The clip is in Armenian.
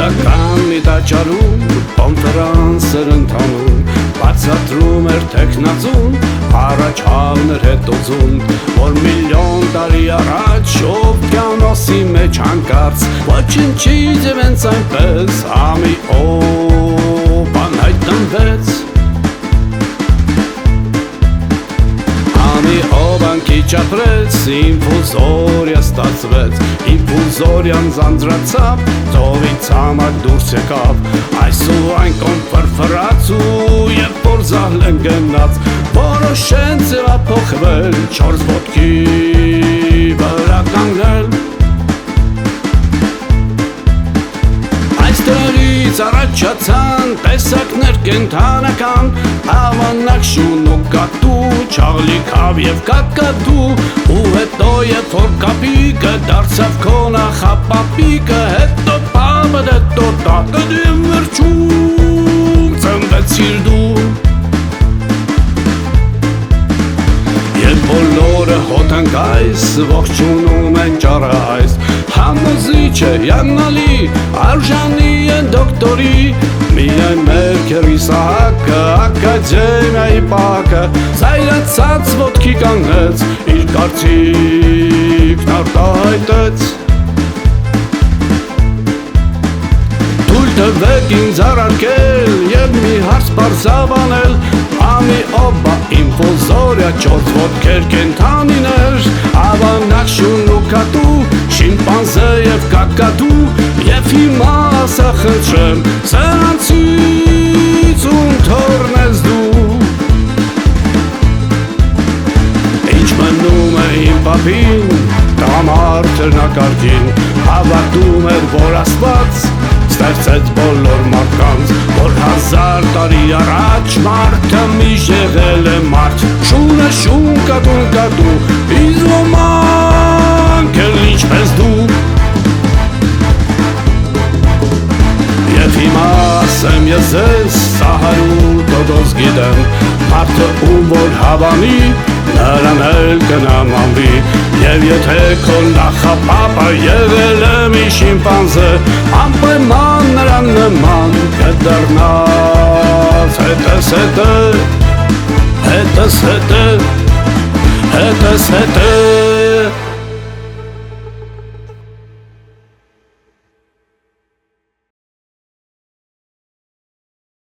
Սրական մի տաճարում կոնֆերանսեր ընթանում, բացատրում էր թեկնածուն, առաջ հավներ հետոծում, որ միլիոն տարի առաջ օվկիանոսի մեջ հանկարծ ոչինչից և հենց այնպես ամի օպան հայտնվեց։ Ամի օպան քիչ ապրեց, ինֆուզորիա ստացվեց, ինֆուզորիան ձանձրացավ, ծովից համակ դուրս եկավ, այս ու այն կոնֆրֆրաց ու երբ որ զահլեն գնաց, որոշեն ձևափոխվել, չորս ոտքի վրա կանգնել։ Այս դրերից առաջացան տեսակներ կենդանական, հավանակ շուն ու կատու, չաղլիքավ և կակադու, ու հետո երբ որ կապիկը դարձավ քո նախապապիկը, հետո պապդ, հետո տատդ և վերջում ծնվեցիր դու։ Երբ բոլորը հոթանք այս, ողջունում են ճառը այս, համոզիչ է, յաննալի, արժանի են դոկտորի, միայն մեր քերի Սահակը, ակադեմիայի պակը, զայրացած ոտքի կանգնեց, իր կարծիքն արտահայտեց։ Թույլ տվեք ինձ առարկել և մի հարց պարզաբանել, ամի օպա ինֆուզորիա չորս ոտքեր կենդանիներ, հավանակ շուն ու կատու, շիմպանզե և կակադու, և հիմա ասա խնդրեմ, սրանցից ում թողնես դու։ Ինչ մնում է իմ պապին, տղամարդերն ակարգին, հավատում էր, որ Աստված ստեղծեց բոլոր մարդկանց, որ 1000 տարի առաջ մարդը միշտ եղել է մարդ, շունը շուն, կատուն կատու, իսկ ոմանք էլ ինչպես դու։ Եվ հիմա ասեմ ես ձեզ, Սահարու տոդոս գիտեմ, մարդը ում որ հավանի, նրան էլ կնամանվի, և եթե քո նախապապը եղել է մի շիմպանզե, անպայման նրան նման կդառնաս հետս հետը, հետս հետը, հետս հետը։